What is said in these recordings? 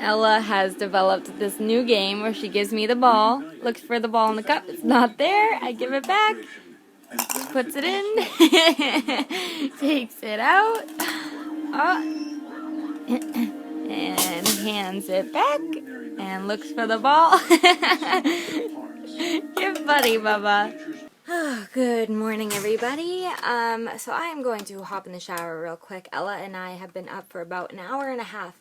Ella has developed this new game where she gives me the ball, looks for the ball in the cup, it's not there, I give it back, puts it in, takes it out, and hands it back, and looks for the ball. You're funny, Bubba. Oh, good morning, everybody. So I am going to hop in the shower real quick. Ella and I have been up for about an hour and a half.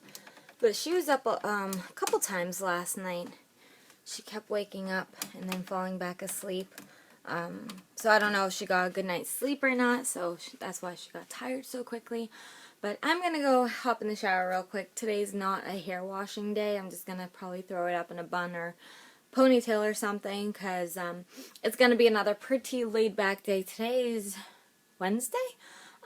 But she was up a couple times last night. She kept waking up and then falling back asleep. So I don't know if she got a good night's sleep or not, so that's why she got tired so quickly. But I'm going to go hop in the shower real quick. Today's not a hair washing day. I'm just going to probably throw it up in a bun or ponytail or something, because it's going to be another pretty laid back day. Today's Wednesday?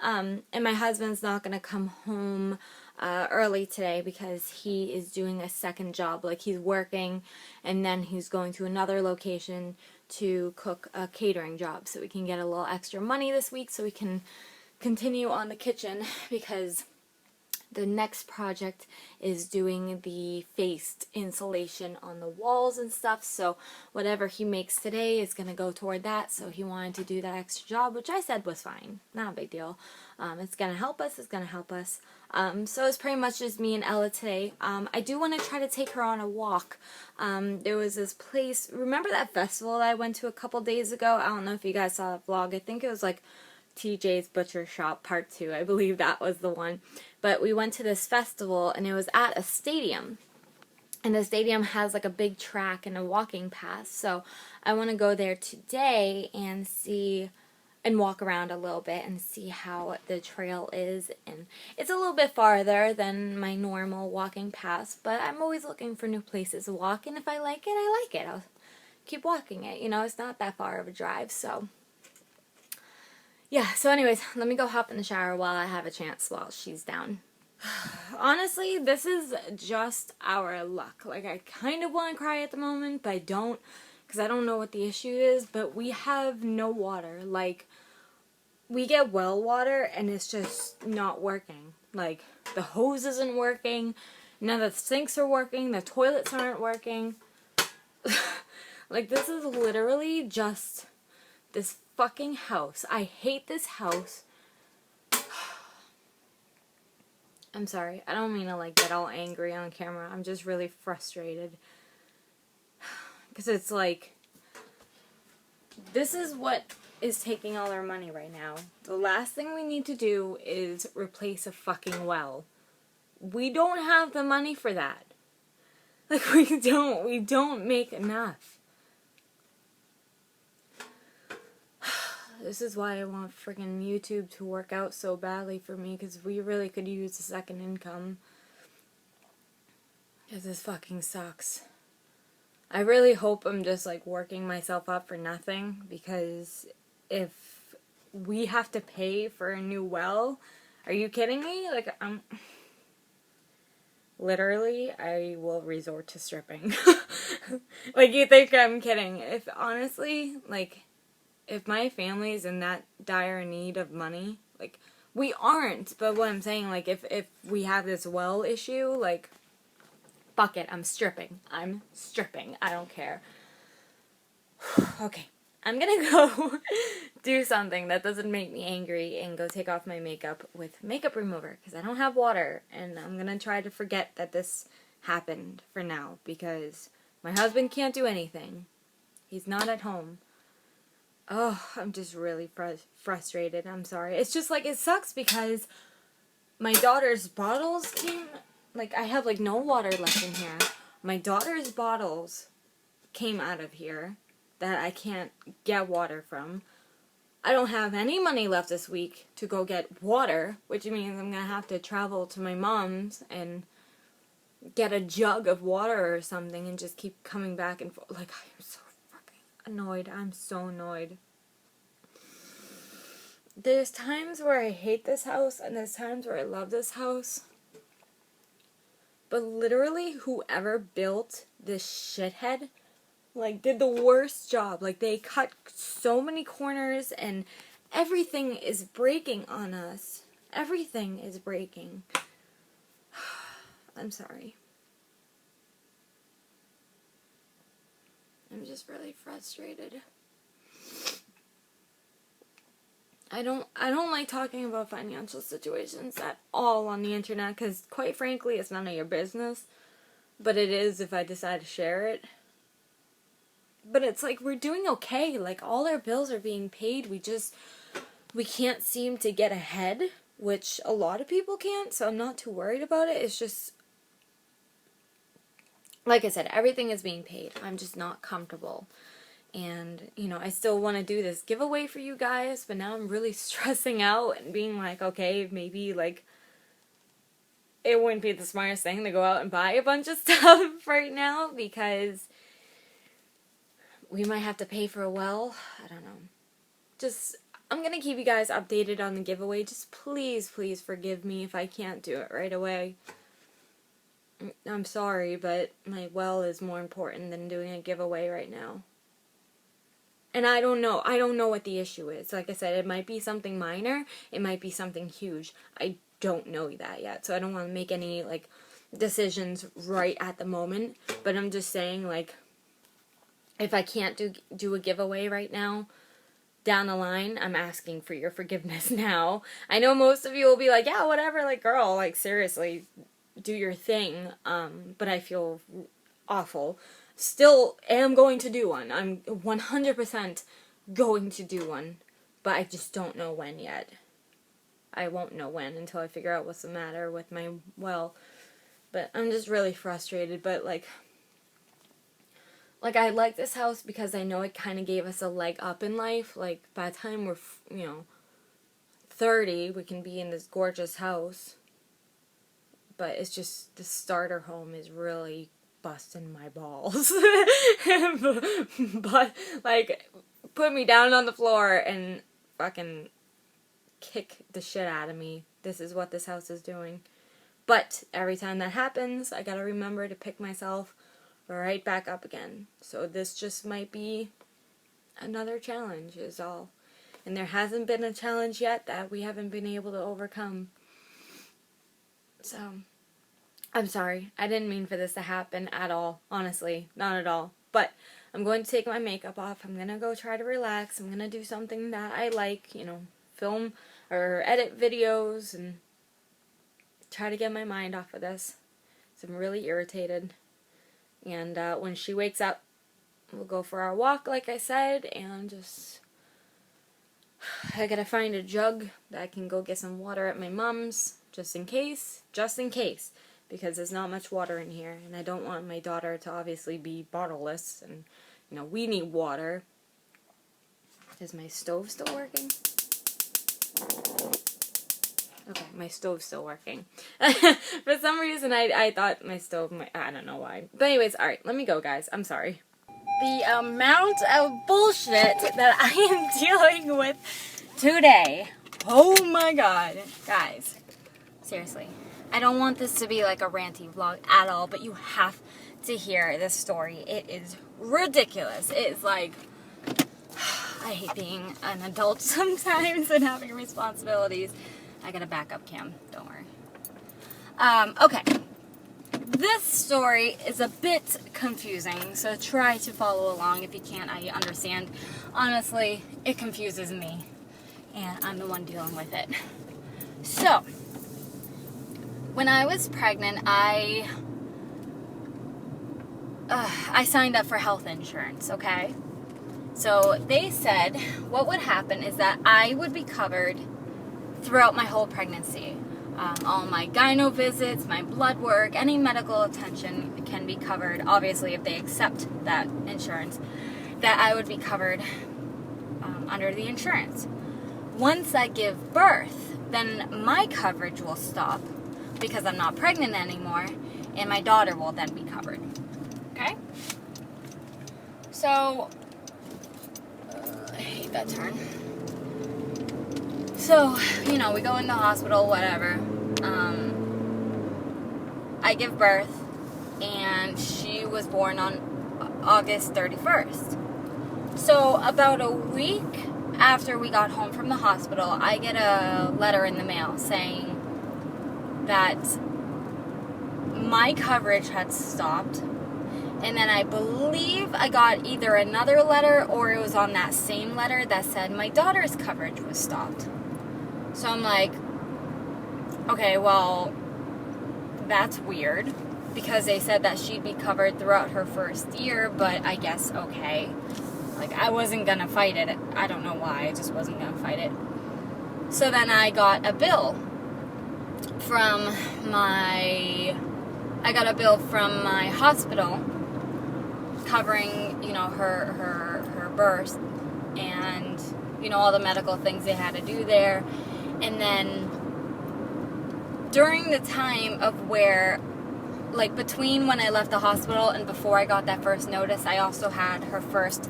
And my husband's not going to come home early today because he is doing a second job. Like, he's working and then he's going to another location to cook a catering job, so we can get a little extra money this week so we can continue on the kitchen, because the next project is doing the faced insulation on the walls and stuff, so whatever he makes today is going to go toward that. So he wanted to do that extra job, which I said was fine. Not a big deal. It's going to help us. It's going to help us. So it's pretty much just me and Ella today. I do want to try to take her on a walk. There was this place, remember that festival that I went to a couple days ago? I don't know if you guys saw that vlog. I think it was like TJ's Butcher Shop Part 2. I believe that was the one. But we went to this festival, and it was at a stadium. And the stadium has like a big track and a walking path. So I want to go there today and see and walk around a little bit and see how the trail is. And it's a little bit farther than my normal walking paths, but I'm always looking for new places to walk. And if I like it, I like it. I'll keep walking it. You know, it's not that far of a drive, so yeah, so anyways, let me go hop in the shower while I have a chance while she's down. Honestly, this is just our luck. Like, I kind of want to cry at the moment, but I don't, because I don't know what the issue is, but we have no water. Like, we get well water, and it's just not working. Like, the hose isn't working, none of the sinks are working, the toilets aren't working. Like, this is literally just this fucking house. I hate this house. I'm sorry. I don't mean to like get all angry on camera. I'm just really frustrated. Because it's like, this is what is taking all our money right now. The last thing we need to do is replace a fucking well. We don't have the money for that. Like, we don't make enough. This is why I want freaking YouTube to work out so badly for me, because we really could use a second income. Because this fucking sucks. I really hope I'm just like working myself up for nothing, because if we have to pay for a new well, are you kidding me? Like, literally, I will resort to stripping. Like, you think I'm kidding. If honestly, like, if my family's in that dire need of money, like, we aren't, but what I'm saying, like, if we have this well issue, like, fuck it, I'm stripping. I don't care. Okay, I'm gonna go do something that doesn't make me angry and go take off my makeup with makeup remover, because I don't have water, and I'm gonna try to forget that this happened for now, because my husband can't do anything. He's not at home. Oh, I'm just really frustrated. I'm sorry. It's just like, it sucks because my daughter's bottles came, like, I have like no water left in here. My daughter's bottles came out of here that I can't get water from. I don't have any money left this week to go get water, which means I'm going to have to travel to my mom's and get a jug of water or something and just keep coming back and forth. Like, I'm so annoyed. I'm so annoyed. There's times where I hate this house, and there's times where I love this house. But literally, whoever built this shithead, like, did the worst job. Like, they cut so many corners, and everything is breaking on us. Everything is breaking. I'm sorry. just really frustrated. I don't like talking about financial situations at all on the internet because, quite frankly, it's none of your business. But it is if I decide to share it. But it's like we're doing okay. Like, all our bills are being paid. We can't seem to get ahead, which a lot of people can't, so I'm not too worried about it. It's just, like I said, everything is being paid. I'm just not comfortable. And, you know, I still want to do this giveaway for you guys, but now I'm really stressing out and being like, okay, maybe, like, it wouldn't be the smartest thing to go out and buy a bunch of stuff right now because we might have to pay for a well. I don't know. Just, I'm going to keep you guys updated on the giveaway. Just please, please forgive me if I can't do it right away. I'm sorry, but my well is more important than doing a giveaway right now. And I don't know what the issue is. Like I said, it might be something minor. It might be something huge. I don't know that yet. So I don't want to make any, like, decisions right at the moment. But I'm just saying, like, if I can't do a giveaway right now, down the line, I'm asking for your forgiveness now. I know most of you will be like, yeah, whatever, like, girl, like, seriously, do your thing. But I feel awful. Still am going to do one. I'm 100% going to do one. But I just don't know when yet. I won't know when until I figure out what's the matter with my well. But I'm just really frustrated. But, like I like this house because I know it kind of gave us a leg up in life. Like, by the time we're, 30, we can be in this gorgeous house. But it's just, the starter home is really busting my balls. But, like, put me down on the floor and fucking kick the shit out of me. This is what this house is doing. But every time that happens, I gotta remember to pick myself right back up again. So this just might be another challenge is all. And there hasn't been a challenge yet that we haven't been able to overcome. So, I'm sorry. I didn't mean for this to happen at all. Honestly, not at all. But I'm going to take my makeup off. I'm going to go try to relax. I'm going to do something that I like, film or edit videos and try to get my mind off of this. So I'm really irritated. And when she wakes up, we'll go for our walk, like I said, and just, I gotta find a jug that I can go get some water at my mom's, just in case, because there's not much water in here, and I don't want my daughter to obviously be bottleless, and, we need water. Is my stove still working? Okay, my stove's still working. For some reason, I thought my stove might, I don't know why. But anyways, alright, let me go, guys. I'm sorry. The amount of bullshit that I am dealing with today. Oh my god. Guys, seriously. I don't want this to be like a ranty vlog at all, but you have to hear this story. It is ridiculous. It is like, I hate being an adult sometimes and having responsibilities. I got a backup cam, don't worry. Okay. This story is a bit confusing, so try to follow along. If you can't, I understand. Honestly, it confuses me, and I'm the one dealing with it. So, when I was pregnant, I signed up for health insurance, okay? So, they said what would happen is that I would be covered throughout my whole pregnancy. All my gyno visits, my blood work, any medical attention can be covered, obviously if they accept that insurance, that I would be covered under the insurance. Once I give birth, then my coverage will stop because I'm not pregnant anymore, and my daughter will then be covered. Okay? So, I hate that turn. So, we go in the hospital, whatever. I give birth, and she was born on August 31st. So, about a week after we got home from the hospital, I get a letter in the mail saying that my coverage had stopped, And then I believe I got either another letter or it was on that same letter that said my daughter's coverage was stopped. So I'm like, okay, well, that's weird, because they said that she'd be covered throughout her first year, but I guess okay. Like, I wasn't gonna fight it. I don't know why, I just wasn't gonna fight it. So then I got a bill from my hospital covering, her birth and, all the medical things they had to do there. And then during the time of where, like, between when I left the hospital and before I got that first notice, I also had her first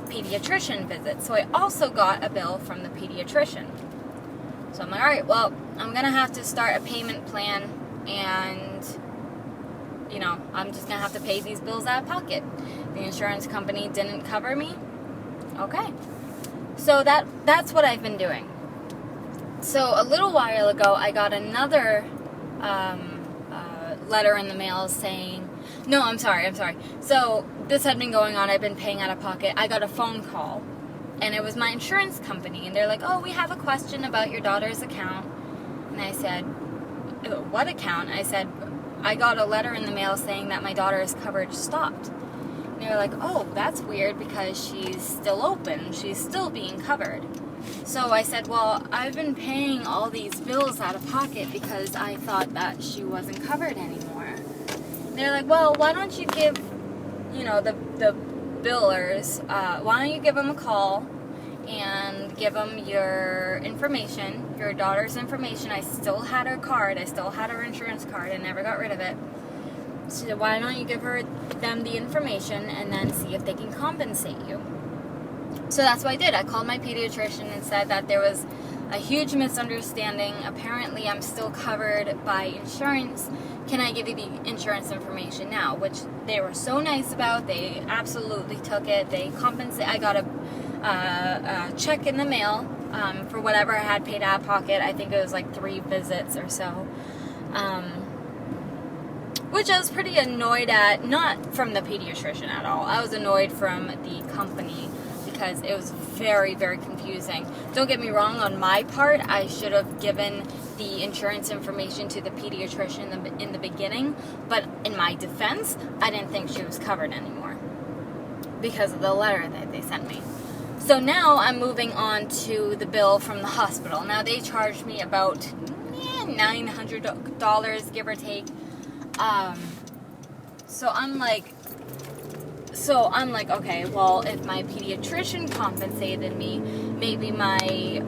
pediatrician visit. So I also got a bill from the pediatrician. So I'm like, all right, well, I'm going to have to start a payment plan, and, I'm just going to have to pay these bills out of pocket. The insurance company didn't cover me. Okay. So that's what I've been doing. So a little while ago, I got another letter in the mail saying, no, I'm sorry. So this had been going on. I've been paying out of pocket. I got a phone call, and it was my insurance company, and they're like, oh, we have a question about your daughter's account. And I said, what account? I said, I got a letter in the mail saying that my daughter's coverage stopped. And they were like, oh, that's weird, because she's still open. She's still being covered. So I said, well, I've been paying all these bills out of pocket because I thought that she wasn't covered anymore. And they're like, well, why don't you give, the billers, why don't you give them a call and give them your information, your daughter's information. I still had her card. I still had her insurance card. I never got rid of it. So why don't you give them the information and then see if they can compensate you? So that's what I did. I called my pediatrician and said that there was a huge misunderstanding. Apparently, I'm still covered by insurance. Can I give you the insurance information now? Which they were so nice about. They absolutely took it. They compensate. I got a check in the mail for whatever I had paid out of pocket. I think it was like 3 visits or so. Which I was pretty annoyed at. Not from the pediatrician at all. I was annoyed from the company, because it was very, very confusing. Don't get me wrong, on my part, I should have given the insurance information to the pediatrician in the beginning, but in my defense, I didn't think she was covered anymore because of the letter that they sent me. So now I'm moving on to the bill from the hospital. Now they charged me about $900, give or take. So I'm like, okay, well, if my pediatrician compensated me, maybe my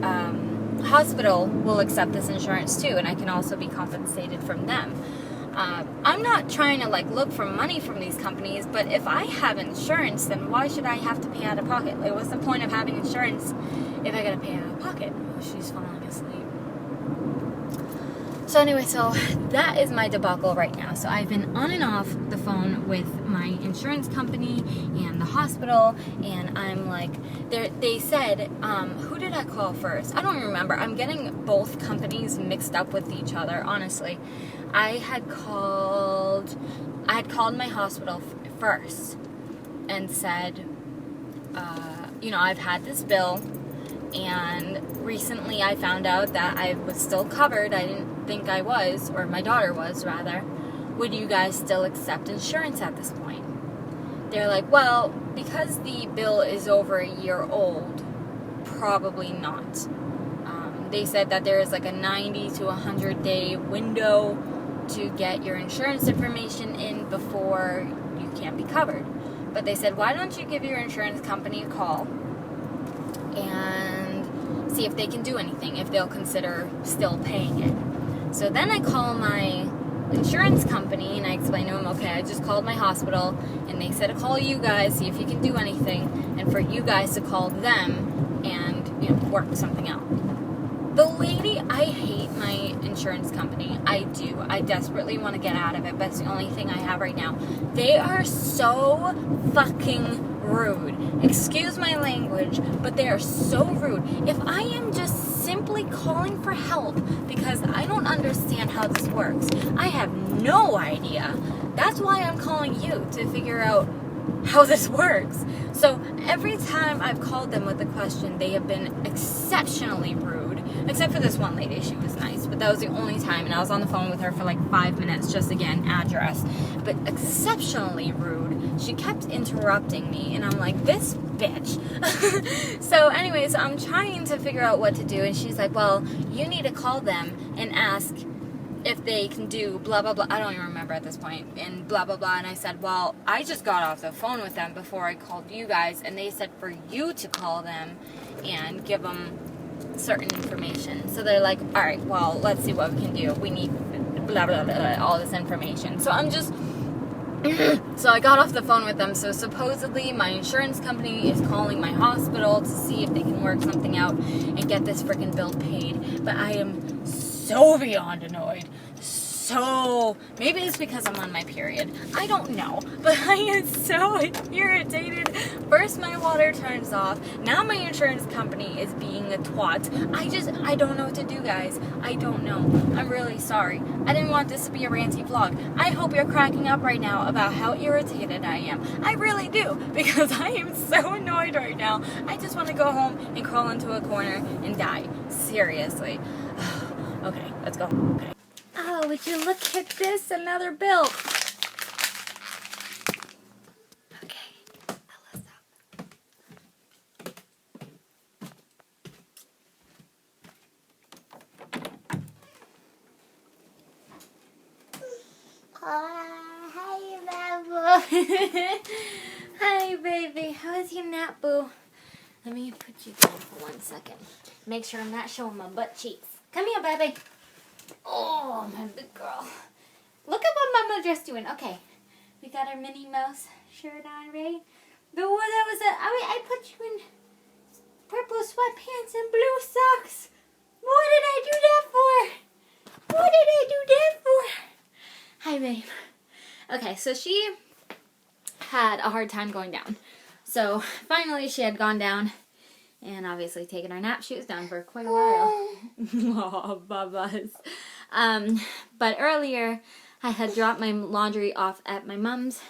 hospital will accept this insurance too, and I can also be compensated from them. I'm not trying to look for money from these companies, but if I have insurance, then why should I have to pay out of pocket? Like, what's the point of having insurance if I gotta pay out of pocket? Oh, she's falling asleep. So anyway, so that is my debacle right now. So I've been on and off the phone with my insurance company and the hospital, and I'm like, they said, who did I call first? I don't remember. I'm getting both companies mixed up with each other, honestly. I had called my hospital first and said, I've had this bill, and recently I found out that I was still covered. I didn't think I was, or my daughter was, rather. Would you guys still accept insurance at this point? They're like, well, because the bill is over a year old, probably not. They said that there is a 90 to 100 day window to get your insurance information in before you can't be covered. But they said, why don't you give your insurance company a call and see if they can do anything, if they'll consider still paying it. So then I call my insurance company and I explain to them, okay, I just called my hospital and they said to call you guys, see if you can do anything, and for you guys to call them and work something out. The lady, I hate my insurance company. I do. I desperately want to get out of it, but it's the only thing I have right now. They are so fucking rude. Excuse my language, but they are so rude. If I am just simply calling for help because I don't understand how this works. I have no idea. That's why I'm calling you, to figure out how this works. So every time I've called them with a question, they have been exceptionally rude. Except for this one lady, she was nice, but that was the only time, and I was on the phone with her for like 5 minutes, just again, address. But exceptionally rude. She kept interrupting me, and I'm like, this bitch. So anyways, I'm trying to figure out what to do, and she's like, well, you need to call them and ask if they can do blah blah blah. I don't even remember at this point, and blah blah blah. And I said, well, I just got off the phone with them before I called you guys, and they said for you to call them and give them certain information. So they're like, all right, well, let's see what we can do. We need blah blah blah, all this information. So I'm just so I got off the phone with them. So supposedly my insurance company is calling my hospital to see if they can work something out and get this freaking bill paid. But I am so beyond annoyed. So maybe it's because I'm on my period. I don't know. But I am so irritated. First my water turns off. Now my insurance company is being a twat. I don't know what to do, guys. I don't know. I'm really sorry. I didn't want this to be a ranty vlog. I hope you're cracking up right now about how irritated I am. I really do, because I am so annoyed right now. I just want to go home and crawl into a corner and die. Seriously. Okay, let's go. Okay. Oh, would you look at this? Another bill. Okay, Ella's up. Hi, Babu. Hi, baby. How was your nap, boo? Let me put you down for 1 second. Make sure I'm not showing my butt cheeks. Come here, baby. Oh, my big girl. Look at what Mama just doing. Okay, we got our Minnie Mouse shirt on, right? But what that was I put you in purple sweatpants and blue socks. What did I do that for? What did I do that for? Hi, babe. Okay, so she had a hard time going down. So finally she had gone down and obviously taken her nap. She was down for quite a while. Oh, Bubba's. But earlier I had dropped my laundry off at my mom's.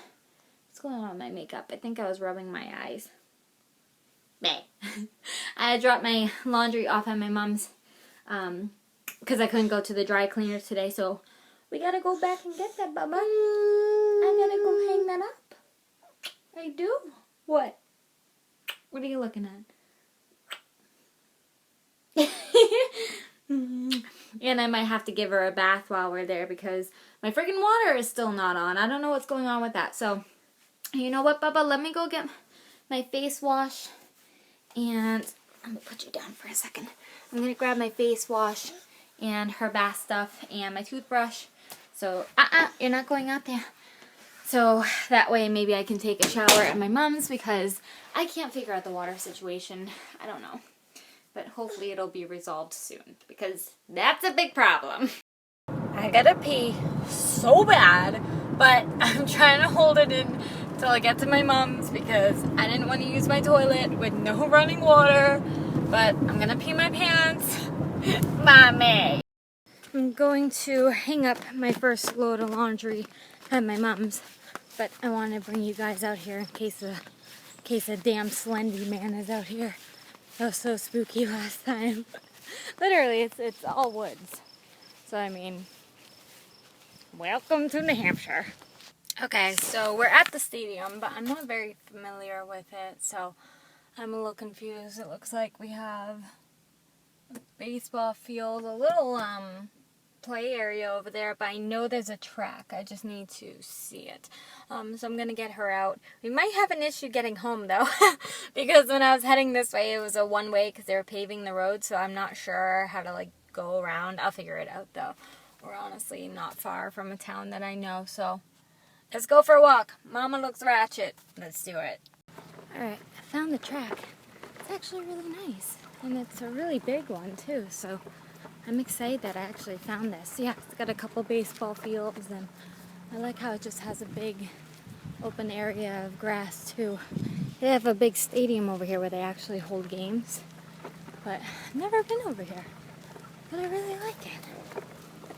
What's going on with my makeup? I think I was rubbing my eyes. Bae. I had dropped my laundry off at my mom's because I couldn't go to the dry cleaner today, so we gotta go back and get that, Bubba. I gotta go hang that up. I do? What? What are you looking at? And I might have to give her a bath while we're there because my freaking water is still not on. I don't know what's going on with that. So, you know what, Bubba? Let me go get my face wash. And I'm going to put you down for a second. I'm going to grab my face wash and her bath stuff and my toothbrush. So, you're not going out there. So that way maybe I can take a shower at my mom's because I can't figure out the water situation. I don't know. But hopefully it'll be resolved soon because that's a big problem. I gotta pee so bad, but I'm trying to hold it in till I get to my mom's because I didn't want to use my toilet with no running water. But I'm gonna pee my pants. Mommy! I'm going to hang up my first load of laundry at my mom's. But I want to bring you guys out here in case a damn Slendy man is out here. That was so spooky last time. Literally, it's all woods. So, I mean, welcome to New Hampshire. Okay, so we're at the stadium, but I'm not very familiar with it, so I'm a little confused. It looks like we have a baseball field, a little, play area over there, but I know there's a track. I just need to see it. So I'm gonna get her out. We might have an issue getting home though because when I was heading this way it was a one-way because they were paving the road, so I'm not sure how to like go around. I'll figure it out though. We're honestly not far from a town that I know, so let's go for a walk. Mama looks ratchet. Let's do it. Alright, I found the track. It's actually really nice and it's a really big one too, so I'm excited that I actually found this. Yeah, it's got a couple baseball fields and I like how it just has a big open area of grass too. They have a big stadium over here where they actually hold games, but I've never been over here. but I really like it.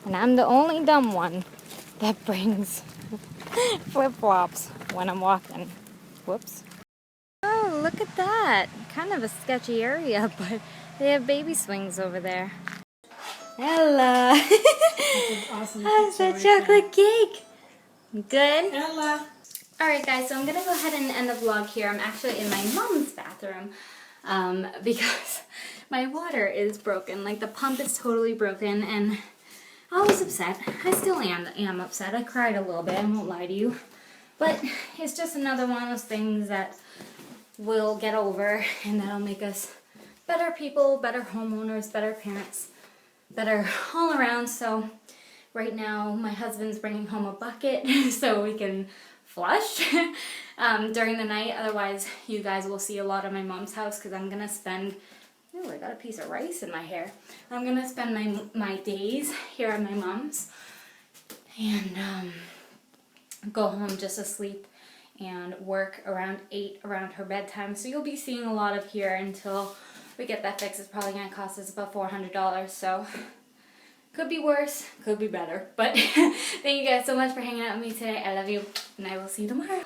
And I'm the only dumb one that brings flip-flops when I'm walking. Whoops. Oh, look at that. Kind of a sketchy area, but they have baby swings over there. Ella. That's an awesome How's that right chocolate cake? Good? Ella. Alright guys, so I'm going to go ahead and end the vlog here. I'm actually in my mom's bathroom because my water is broken. Like the pump is totally broken and I was upset. I still am upset. I cried a little bit, I won't lie to you. But it's just another one of those things that we'll get over and that'll make us better people, better homeowners, better parents, better all around. So right now my husband's bringing home a bucket so we can flush during the night. Otherwise you guys will see a lot of my mom's house because I'm gonna spend, oh, I got a piece of rice in my hair. I'm gonna spend my days here at my mom's and go home just to sleep and work around 8 around her bedtime. So you'll be seeing a lot of here until we get that fixed. It's probably going to cost us about $400. So could be worse, could be better. But thank you guys so much for hanging out with me today. I love you and I will see you tomorrow.